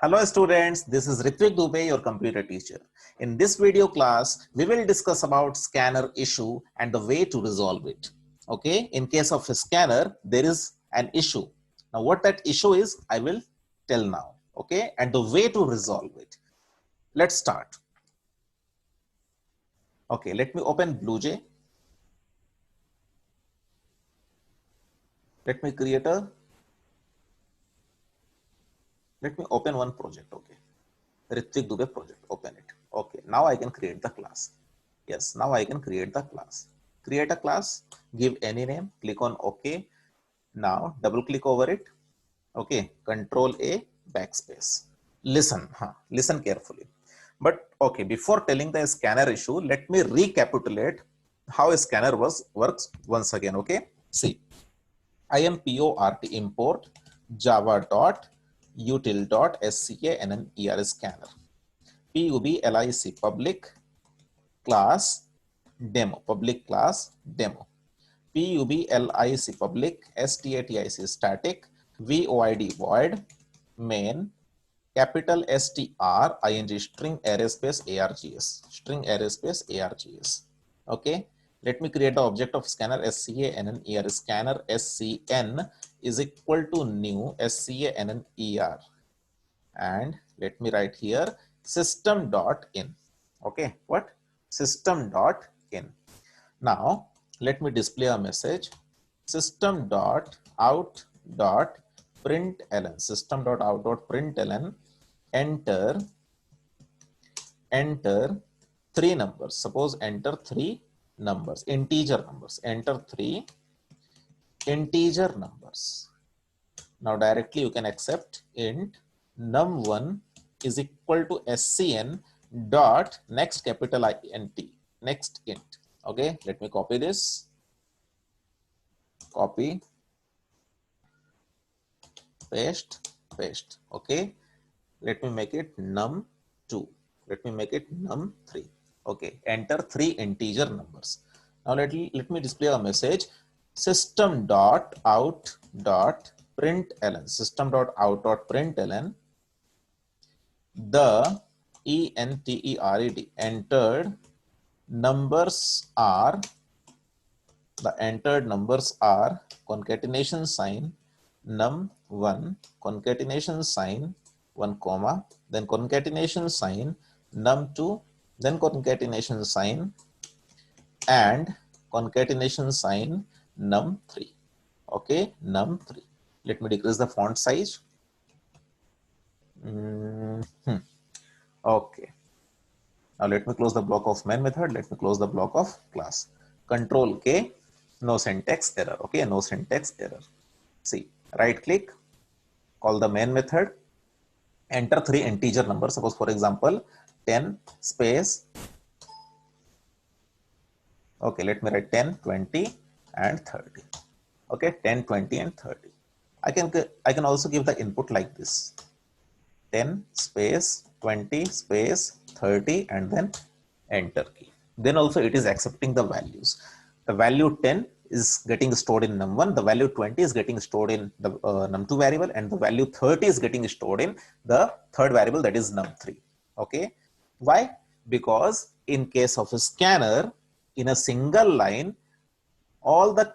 Hello students, this is Ritvik Dubey, your computer teacher. In this video class, we will discuss about scanner issue and the way to resolve it. Okay, in case of a scanner, there is an issue. Now what that issue is, I will tell now. Okay, and the way to resolve it. Let's start. Okay, let me open BlueJ. Let me open one project. Okay, Ritvik Dubey project, open it. Okay, now I can create the class. Yes, now I can create the class. Create a class, give any name, click on OK. Now double click over it. Okay, Control A, backspace. Listen carefully. But okay, before telling the scanner issue, let me recapitulate how a scanner works once again. Okay, see, import import java.util.scanner public class demo public public static void main capital str string array space args. Okay, let me create the object of scanner scanner scn is equal to new scanner and let me write here system.in. Okay, what? System.in. Now let me display a message system.out.println enter three numbers. Suppose enter three numbers, integer numbers. Enter three integer numbers. Now directly you can accept int num1 is equal to scn dot next capital int next int. Okay, let me copy this. Copy, paste. Okay, let me make it num2. Let me make it num3. Okay, enter three integer numbers. Now let me display a message system.out.println the entered numbers are concatenation sign num1 concatenation sign 1 comma then concatenation sign num2 then concatenation sign and concatenation sign num3. Okay, num3. Let me decrease the font size. Okay, now let me close the block of main method. Let me close the block of class. Control K, no syntax error. Okay, no syntax error. See, right click, call the main method, enter three integer numbers. Suppose for example 10 space, okay, let me write 10, 20 and 30. Okay, 10, 20 and 30. I can also give the input like this: 10 space 20 space 30 and then enter key. Then also it is accepting the values. The value 10 is getting stored in num1, the value 20 is getting stored in the num2 variable, and the value 30 is getting stored in the third variable, that is num3. Okay, why? Because in case of a scanner, in a single line, all the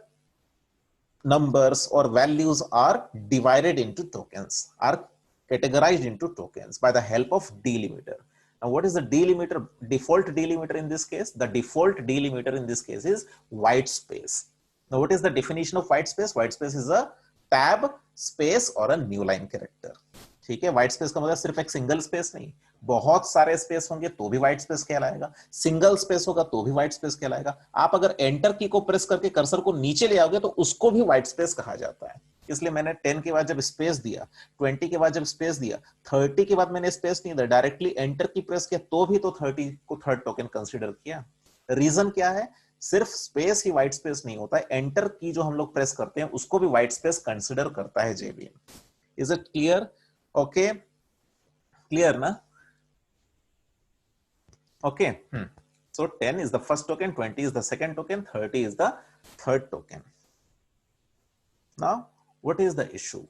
numbers or values are divided into tokens, are categorized into tokens by the help of delimiter. Now, what is the delimiter? Default delimiter in this case? The default delimiter in this case is white space. Now, what is the definition of white space? White space is a tab space or a new line character. ठीक है, white space का मतलब सिर्फ एक single space नहीं, बहुत सारे space होंगे तो भी व्हाइट स्पेस कहलाएगा, सिंगल स्पेस होगा तो भी व्हाइट स्पेस कहलाएगा. आप अगर एंटर की को प्रेस करके कर्सर को नीचे ले आओगे तो उसको भी व्हाइट स्पेस कहा जाता है. इसलिए मैंने 10 के बाद जब स्पेस दिया, 20 के बाद जब स्पेस दिया, 30 के बाद मैंने स्पेस नहीं दिया, डायरेक्टली एंटर की प्रेस किया तो भी तो 30 को थर्ड टोकन कंसीडर किया. रीजन क्या है? सिर्फ स्पेस ही व्हाइट स्पेस नहीं होता है, एंटर की जो हम लोग प्रेस करते हैं उसको भी व्हाइट स्पेस कंसीडर करता है JVM. Is it clear? Okay, clear na? Okay, so 10 is the first token, 20 is the second token, 30 is the third token. Now what is the issue?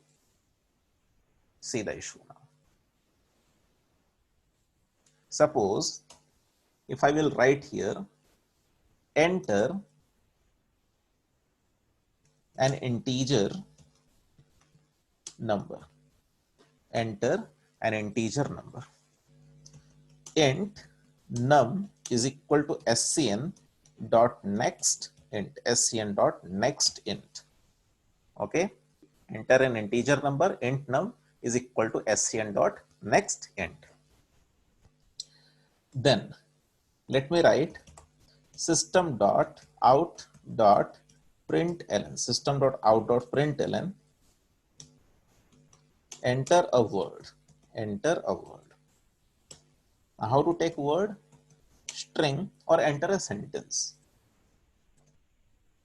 See the issue now. Suppose if I will write here, enter an integer number, enter an integer number, int num is equal to scn dot next int, scn dot next int. Okay, enter an integer number, int num is equal to scn dot next int. Then let me write system dot out dot println, system dot out dot println, enter a word, enter a word. Now how to take word? String or enter a sentence.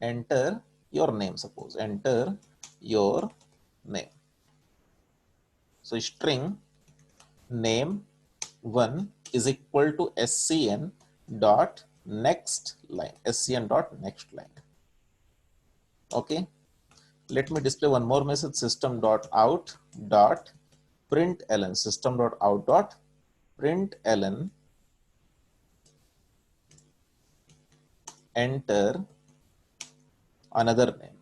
Enter your name, suppose enter your name. So string name 1 is equal to scn dot next line, scn dot next line. Okay, let me display one more message, system dot out dot println, system dot out dot println, enter another name,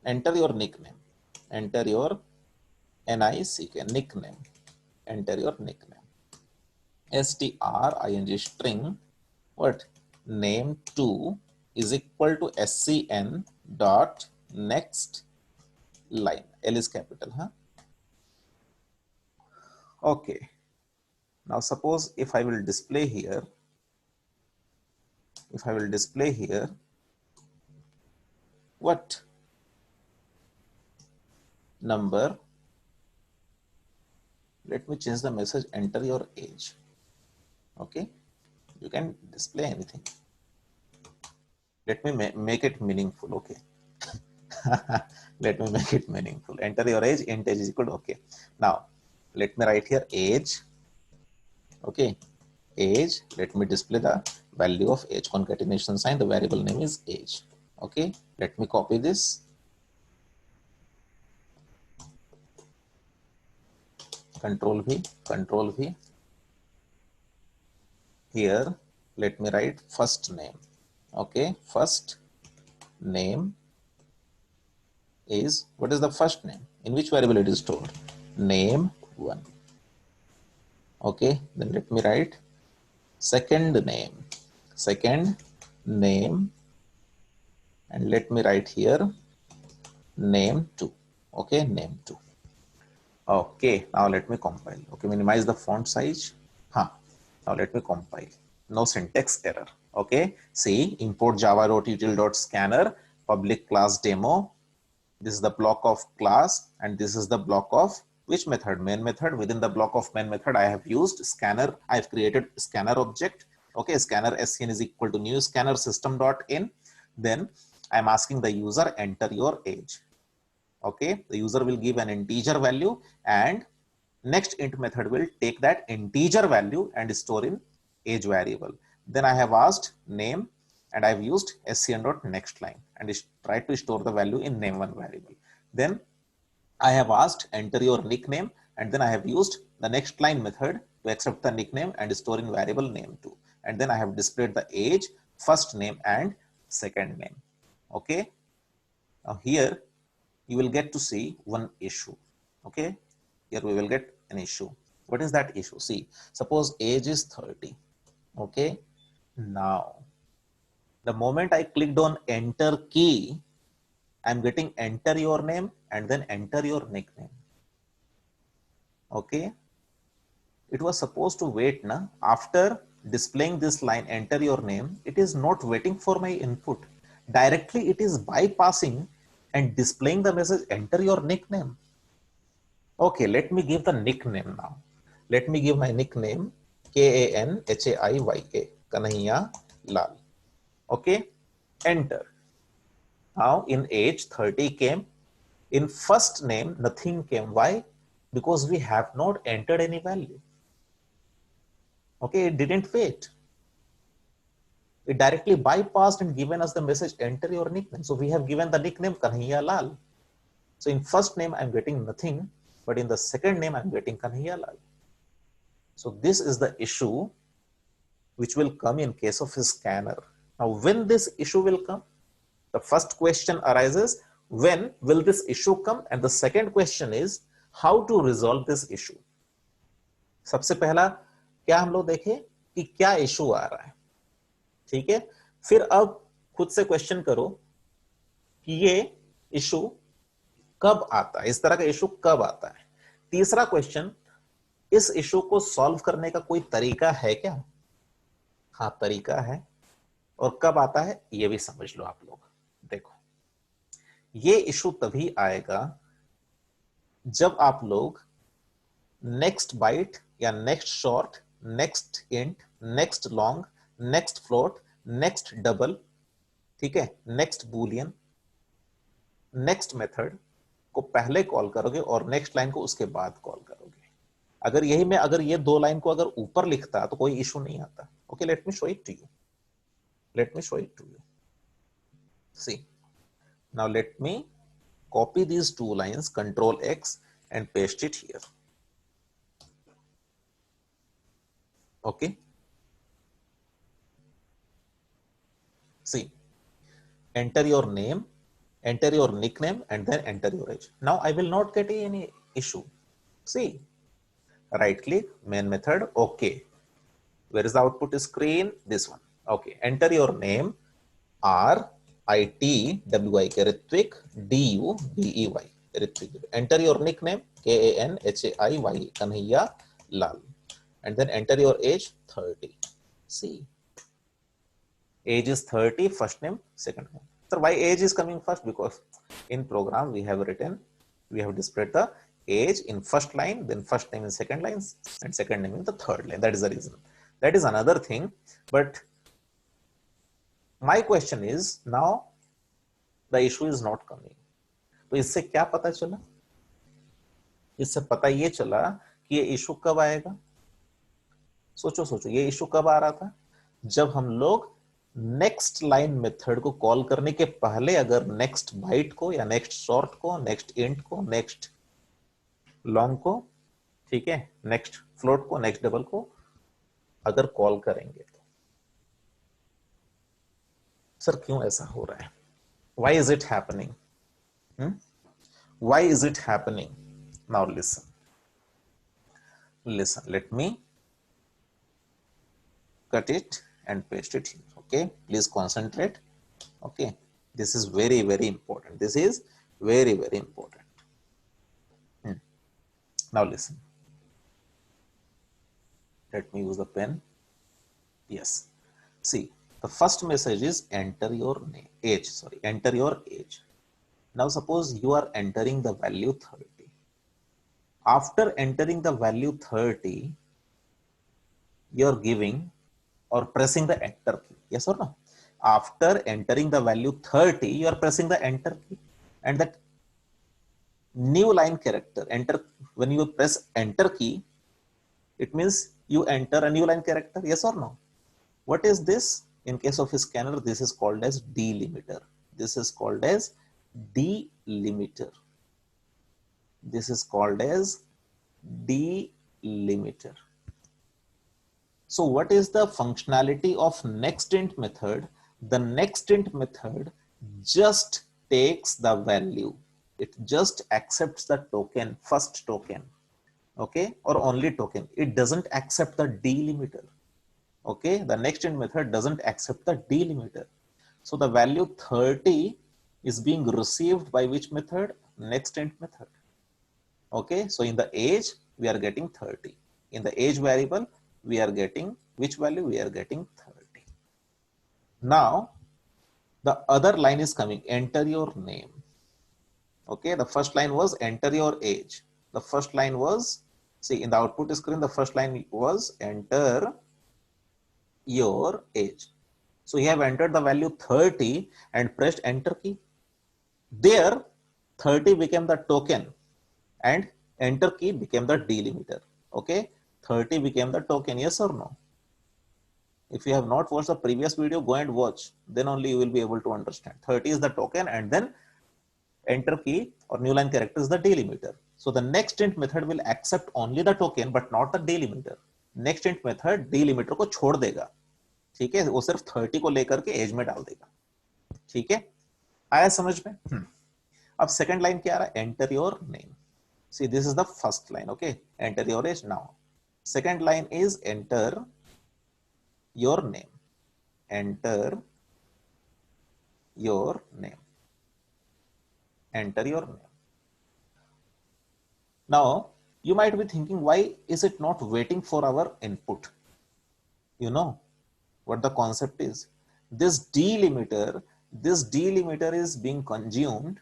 enter your nickname, enter your NICK, nickname, enter your nickname. string string what? Name 2 is equal to scn dot next line, L is capital, huh? Okay, now suppose if I will display here, if I will display here what number, let me change the message, enter your age. Okay, you can display anything, let me make it meaningful. Okay, let me make it meaningful, enter your age, int age is equal to, okay, now let me write here age. Okay, age, let me display the value of age, concatenation sign, the variable name is age. Okay, let me copy this, control V, control V. Here let me write first name. Okay, first name is, what is the first name, in which variable it is stored? Name 1. Okay, then let me write second name, and let me write here name 2. Okay, name 2. Okay, now let me compile. Okay, minimize the font size. Now let me compile. No syntax error. Okay, see, import java.util.scanner public class demo. This is the block of class and this is the block of which method? Main method. Within the block of main method, I have used scanner. I've created scanner object. Okay, scanner scn is equal to new scanner system.in. Then I'm asking the user enter your age. Okay, the user will give an integer value and next int method will take that integer value and store in age variable. Then I have asked name and I've used scn dot next line and try to store the value in name1 variable. Then I have asked enter your nickname and then I have used the next line method to accept the nickname and store in variable name2. And then I have displayed the age, first name and second name. Okay, now here you will get to see one issue. Okay, here we will get an issue. What is that issue? See, suppose age is 30. Okay, now the moment I clicked on enter key, I'm getting enter your name and then enter your nickname. Okay, it was supposed to wait na? After displaying this line enter your name, it is not waiting for my input. Directly it is bypassing and displaying the message enter your nickname. Okay, let me give the nickname now. Let me give my nickname Kanhaiya, Kanhaiya Lal. Okay, enter. Now in age 30 came, in first name nothing came. Why? Because we have not entered any value. Okay, it didn't wait. It directly bypassed and given us the message enter your nickname. So we have given the nickname Kanhaiya Lal. So in first name I'm getting nothing, but in the second name I'm getting Kanhaiya Lal. So this is the issue which will come in case of a scanner. Now, when this issue will come, the first question arises, when will this issue come? And the second question is how to resolve this issue. सबसे पहला क्या हम लोग देखें कि क्या issue आ रहा है, ठीक है। फिर अब खुद से क्वेश्चन करो कि ये इशू कब आता है, इस तरह का इशू कब आता है। तीसरा क्वेश्चन, इस इशू को सॉल्व करने का कोई तरीका है क्या? हाँ, तरीका है। और कब आता है ये भी समझ लो आप लोग। देखो, ये इशू तभी आएगा जब आप लोग नेक्स्ट बाइट या next short, next int, next long, next float, next double, ठीक है, नेक्स्ट बूलियन, नेक्स्ट मेथड को पहले कॉल करोगे और नेक्स्ट लाइन को उसके बाद कॉल करोगे। अगर यही मैं अगर ये दो लाइन को अगर ऊपर लिखता तो कोई इशू नहीं आता। Okay, let me show it to you, let me show it to you. See, now let me copy these two lines, Control X, and paste it here. Okay, see, enter your name, enter your nickname, and then enter your age. Now I will not get any issue. See, right click, main method. Okay, where is the output screen? This one. Okay, enter your name, RITWIK, Ritvik, DUBEY, Ritvik. Enter your nickname, KANHAIY, Kanhaiya Lal, and then enter your age, 30. See, age is 30, first name, second name. So why age is coming first? Because in program we have written, we have displayed the age in first line, then first name in second line, and second name in the third line. That is the reason. That is another thing. But my question is, now the issue is not coming. तो इससे क्या पता चला? इससे पता ये चला कि ये इशू कब आएगा। सोचो सोचो, ये इशू कब आ रहा था? जब हम लोग नेक्स्ट लाइन मेथड को कॉल करने के पहले अगर नेक्स्ट बाइट को या नेक्स्ट शॉर्ट को, नेक्स्ट इंट को, नेक्स्ट लॉन्ग को, ठीक है, नेक्स्ट फ्लोट को, नेक्स्ट डबल को अगर कॉल करेंगे तो। सर क्यों ऐसा हो रहा है? Why is it happening? Why is it happening? Now listen. Listen, let me cut it and paste it here. Okay, please concentrate. Okay, this is very, very important. This is very, very important. Now listen. Let me use the pen. Yes. See, the first message is enter your name, age, sorry, enter your age. Now suppose you are entering the value 30. After entering the value 30, you are giving or pressing the enter key. Yes or no? After entering the value 30, you are pressing the enter key, and that new line character, enter, when you press enter key, it means you enter a new line character. Yes or no? What is this? In case of a scanner, this is called as delimiter. This is called as delimiter. This is called as delimiter. So what is the functionality of nextInt method? The nextInt method just takes the value. It just accepts the token, first token, okay, or only token. It doesn't accept the delimiter. Okay, the nextInt method doesn't accept the delimiter. So the value 30 is being received by which method? NextInt method. Okay, so in the age we are getting 30. In the age variable we are getting which value? We are getting 30. Now the other line is coming, enter your name. Okay, the first line was enter your age. The first line was, see in the output screen, the first line was enter your age. So you have entered the value 30 and pressed enter key. There 30 became the token and enter key became the delimiter. Okay, 30 became the token. Yes or no? If you have not watched the previous video, go and watch, then only you will be able to understand. 30 is the token and then enter key or new line character is the delimiter. So the nextInt method will accept only the token but not the delimiter. Next int method delimiter को छोड़ देगा, ठीक है, वो सिर्फ 30 को लेकर के एज में डाल देगा, ठीक है, आया समझ में। अब सेकंड लाइन क्या आ रहा है, enter your name. See this is the first line, okay, enter your as. Now second line is enter your name, enter your name, enter your name. Now you might be thinking, why is it not waiting for our input? You know what the concept is. This delimiter is being consumed.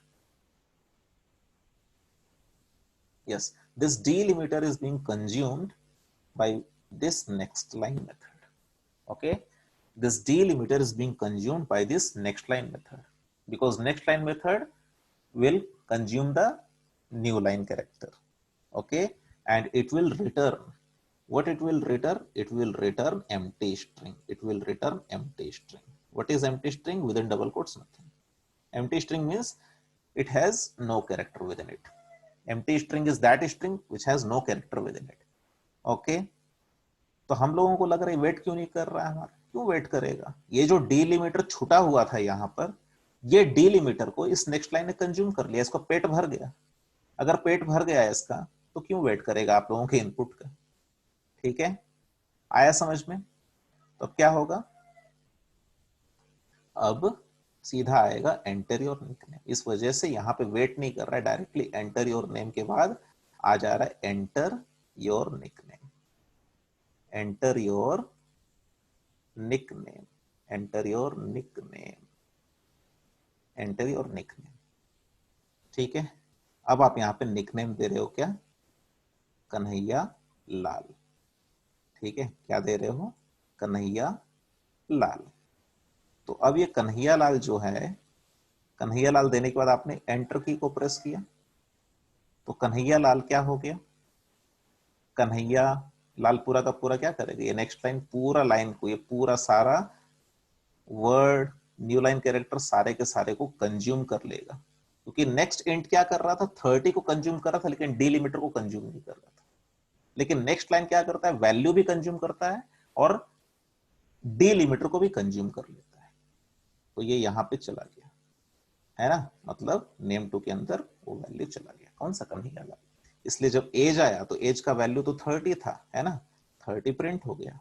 Yes, this delimiter is being consumed by this next line method. Okay, this delimiter is being consumed by this next line method, because next line method will consume the new line character. Okay, and it will return what it will return, it will return empty string, it will return empty string. What is empty string? Within double quotes, nothing. Empty string means it has no character within it. Empty string is that string which has no character within it. Okay, तो हम लोगों को लग रहा है wait क्यों नहीं कर रहा है हमारा, क्यों वेट करेगा, ये जो डिलिमिटर छूटा हुआ था यहां पर, ये डिलिमिटर को इस नेक्स्ट लाइन ने कंज्यूम कर लिया, इसको पेट भर गया। अगर पेट भर गया है इसका तो क्यों वेट करेगा आप लोगों के इनपुट का, ठीक है, आया समझ में। तो क्या होगा, अब सीधा आएगा एंटर योर निकनेम, इस वजह से यहां पे वेट नहीं कर रहा है, डायरेक्टली एंटर योर नेम के बाद आ जा रहा है enter your nickname, enter your nickname, enter your nickname, enter your nickname, ठीक है। अब आप यहां पे निकनेम दे रहे हो क्या, कन्हैया लाल, ठीक है, क्या दे रहे हो, कन्हैया लाल। तो अब ये कन्हैया लाल जो है, कन्हैया लाल देने के बाद आपने एंटर की को प्रेस किया, तो कन्हैया लाल क्या हो गया, कन्हैया लाल पूरा का पूरा क्या करेगा, ये नेक्स्ट लाइन पूरा लाइन को, ये पूरा सारा वर्ड न्यू लाइन कैरेक्टर सारे के सारे को कंज्यूम कर लेगा, क्योंकि नेक्स्ट इंट क्या कर रहा था, 30 को कंज्यूम कर रहा था, लेकिन डिलिमिटर को कंज्यूम नहीं कर रहा था। लेकिन नेक्स्ट लाइन क्या करता है, वैल्यू भी कंज्यूम करता है और डिलिमिटर को भी कंज्यूम कर लेता है। तो ये यहां पे चला गया है ना, मतलब नेम टू के अंदर वो वैल्यू चला गया, कौन सा, कन्हैया लाल। इसलिए जब एज आया तो एज का वैल्यू तो 30 था, है ना, 30 प्रिंट हो गया।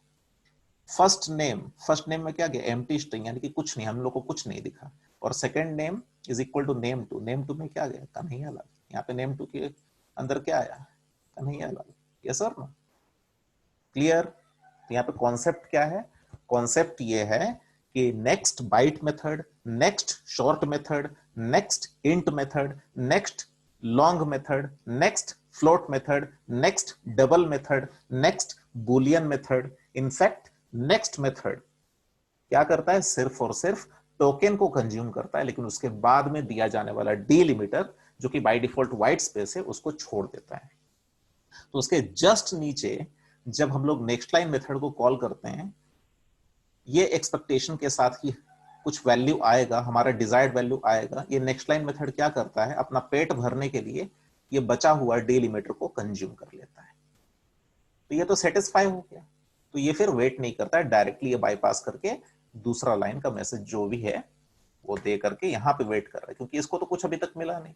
फर्स्ट नेम में क्या गया, एम्प्टी स्ट्रिंग, यानी कि कुछ नहीं, हम लोग को कुछ नहीं दिखा। और second name is equal to name two में क्या गया, कन्हैया लाल। यहाँ पे नेम टू के अंदर क्या आया, कन्हैया लाल। यस और नो, क्लियर। यहाँ पे कॉन्सेप्ट क्या है, कॉन्सेप्ट ये है कि next byte method, next short method, next int method, next long method, next float method, next double method, next boolean method, in fact next method क्या करता है, सिर्फ और सिर्फ टोकन को कंज्यूम करता है, लेकिन उसके बाद में दिया जाने वाला डिलिमिटर जो कि बाय डिफॉल्ट व्हाइट स्पेस है उसको छोड़ देता है। तो उसके जस्ट नीचे जब हम लोग नेक्स्ट लाइन मेथड को कॉल करते हैं, ये एक्सपेक्टेशन के साथ कि कुछ वैल्यू आएगा, हमारा डिजायर्ड वैल्यू आएगा, ये नेक्स्ट लाइन मेथड क्या करता है, अपना पेट भरने के लिए ये बचा हुआ डिलिमिटर को कंज्यूम कर लेता है। तो ये तो सेटिस्फाई हो गया, तो ये फिर वेट नहीं करता है, डायरेक्टली ये बाईपास करके दूसरा लाइन का मैसेज जो भी है वो दे करके यहां पे वेट कर रहा है, क्योंकि इसको तो कुछ अभी तक मिला नहीं।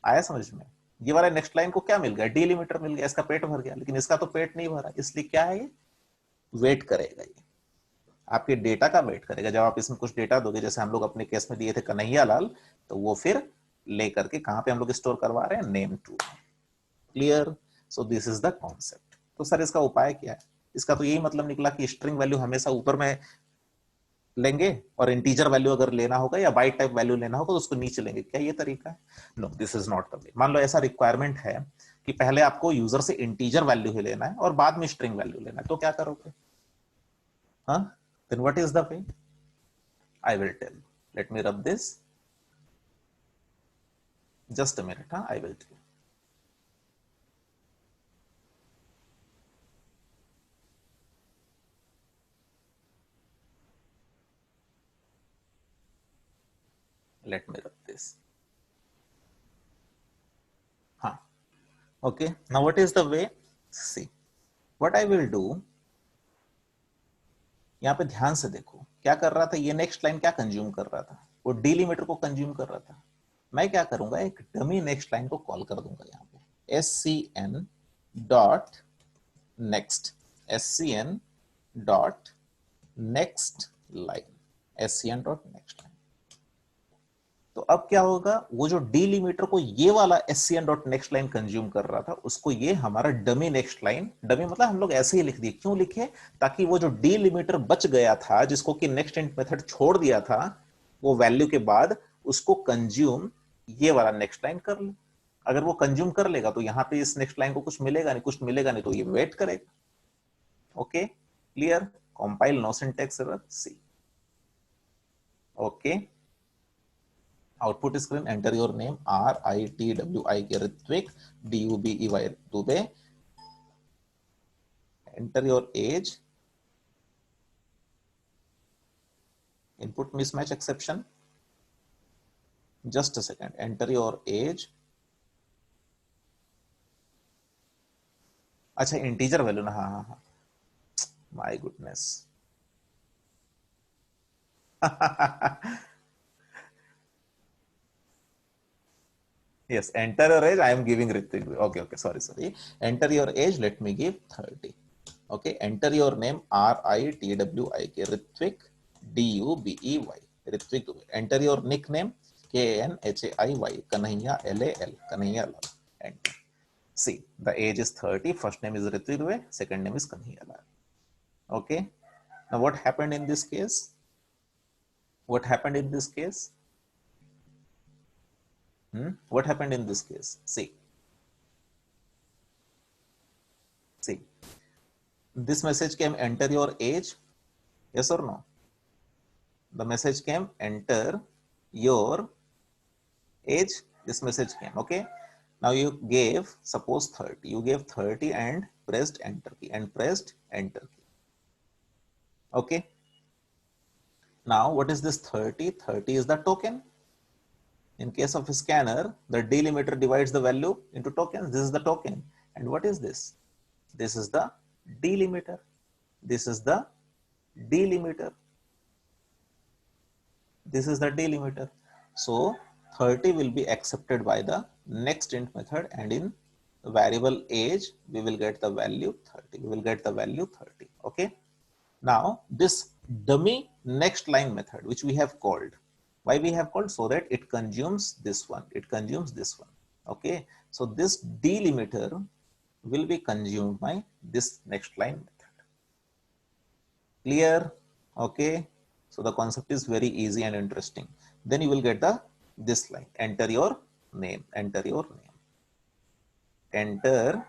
आया समझ में, ये वाला नेक्स्ट लाइन को क्या मिल गया, डिलिमिटर मिल गया, इसका पेट भर गया, लेकिन इसका तो पेट नहीं भरा, इसलिए क्या है, ये वेट करेगा, ये आपके डेटा का वेट करेगा। जब आप इसमें कुछ डेटा दोगे, जैसे हम लोग अपने केस में दिए थे कन्हैया लाल, तो वो फिर लेकर के कहां पे हम लोग स्टोर करवा रहे हैं, name two. Clear, so this is the concept. तो सर इसका उपाय क्या है, इसका तो यही मतलब निकला कि स्ट्रिंग वैल्यू हमेशा ऊपर में लेंगे और इंटीजर वैल्यू अगर लेना होगा या बाइट टाइप वैल्यू लेना होगा तो उसको नीचे लेंगे, क्या ये तरीका है, no this is not the way. मान लो ऐसा रिक्वायरमेंट है कि पहले आपको यूजर से इंटीजर वैल्यू ही लेना है और बाद में स्ट्रिंग वैल्यू लेना है, तो क्या करोगे, हाँ, then what is the way, I will tell you, let me rub this, just a minute, I will tell you. Let me rub this. Okay, now what is the way, see what I will do, यहाँ पे ध्यान से देखो क्या कर रहा था, ये नेक्स्ट लाइन क्या कंज्यूम कर रहा था, वो डिलीमीटर को कंज्यूम कर रहा था। मैं क्या करूंगा, एक डमी नेक्स्ट लाइन को कॉल कर दूंगा यहाँ पे, scn dot next, scn dot next line, scn dot next line. तो अब क्या होगा, वो जो डिलीमीटर को ये वाला scn dot next line consume कर रहा था, उसको ये हमारा डमी नेक्स्ट लाइन, डमी मतलब हम लोग ऐसे ही लिख दिए, क्यों लिखे, ताकि वो जो डिलीमीटर बच गया था जिसको कि नेक्स्ट इंट मेथड छोड़ दिया था, वो वैल्यू के बाद उसको कंज्यूम ये वाला नेक्स्ट लाइन कर ले। अगर वो कंज्यूम कर लेगा तो यहां पे इस नेक्स्ट लाइन को कुछ मिलेगा नहीं, कुछ मिलेगा नहीं तो ये वेट करेगा। Okay clear, compile, no syntax error, see. Okay, output screen, enter your name RITWIK Ritwik, DUBEY Dubey, enter your age, input mismatch exception, just a second, enter your age. अच्छा इंटीजर वैल्यू ना, हाँ हाँ हाँ, my goodness yes, enter your age, I am giving Ritik, okay, sorry, enter your age, let me give 30. Okay, enter your name RITWIK Ritvik, DUBEY Ritvik Dubey. Enter your nickname KNHAIY Kanhaiya LAL Kanhaiya Lal. Enter. See, the age is 30, first name is Ritvik Dubey, second name is Kanhaiya Lal. Okay, now what happened in this case, what happened in this case, what happened in this case, see, this message came, enter your age, yes or no, the message came, enter your age, this message came. Okay, now you gave, suppose 30, you gave 30 and pressed enter key, and pressed enter key. Okay, now what is this 30? 30 is the token. In case of a scanner, the delimiter divides the value into tokens. This is the token. And what is this? This is the delimiter. This is the delimiter. This is the delimiter. So 30 will be accepted by the next int method, and in variable age we will get the value 30. We will get the value 30. Okay, now this dummy next line method which we have called, why we have called, so that it consumes this one, it consumes this one. Okay, so this delimiter will be consumed by this next line method. Clear? Okay, so the concept is very easy and interesting. Then you will get the this line, enter your name, enter your name, enter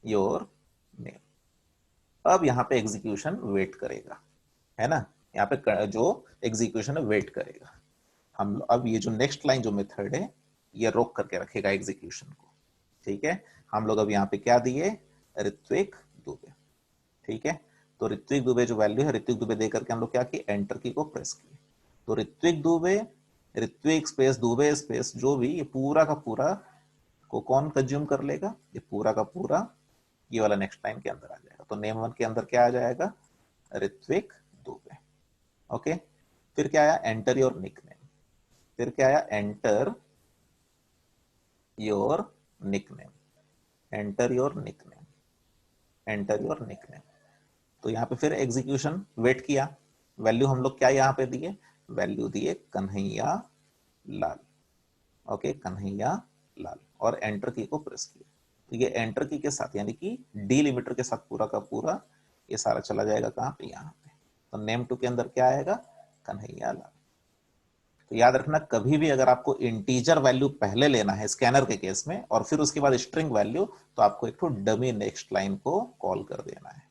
your name. अब यहाँ पे execution wait करेगा, है ना, यहाँ पे जो execution है वेट करेगा। हम अब ये जो नेक्स्ट लाइन जो मेथड है ये रोक करके रखेगा एग्जीक्यूशन को। ठीक है, हम लोग अब यहाँ पे क्या दिए, ऋत्विक दुबे। ठीक है, तो ऋत्विक दुबे जो वैल्यू है, ऋत्विक दुबे देकर के हम लोग क्या किए, एंटर की को प्रेस किए। तो ऋत्विक दुबे, ऋत्विक स्पेस दुबे स्पेस जो भी, ये पूरा का पूरा को कौन कंज्यूम कर लेगा, ये पूरा का पूरा ये वाला नेक्स्ट लाइन के अंदर आ जाएगा। तो नेम वन के अंदर क्या आ जाएगा, ऋत्विक दुबे। ओके, फिर क्या आया, एंटर योर निकनेम, फिर क्या आया, enter your nickname, enter your nickname, enter your nickname. तो यहाँ पे फिर एग्जीक्यूशन वेट किया, वैल्यू हम लोग क्या यहाँ पे दिए, वैल्यू दिए कन्हैया लाल। ओके, कन्हैया लाल, और एंटर की को प्रेस किया। तो ये एंटर की के साथ यानी कि डिलिमीटर के साथ पूरा का पूरा ये सारा चला जाएगा कहाँ पे, यहाँ पे। तो नेम टू के अंदर क्या आएगा, कन्हैया लाल। तो याद रखना, कभी भी अगर आपको इंटीजर वैल्यू पहले लेना है स्कैनर के केस में और फिर उसके बाद स्ट्रिंग वैल्यू, तो आपको एक तो डमी नेक्स्ट लाइन को कॉल कर देना है।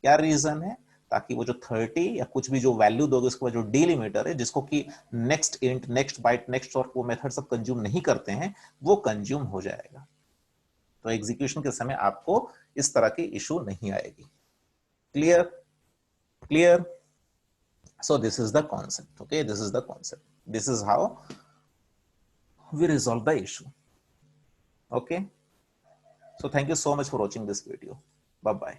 क्या रीजन है, ताकि वो जो 30 या कुछ भी जो वैल्यू दोगे उसके बाद जो डिलिमीटर है, जिसको कि next int, next byte, next और वो मेथड सब कंज्यूम नहीं करते हैं, वो कंज्यूम हो जाएगा। तो एग्जीक्यूशन के समय आपको इस तरह की इशू नहीं आएगी। Clear? Clear? So this is the concept. Okay, this is the concept. This is how we resolve the issue. Okay, so thank you so much for watching this video. Bye bye.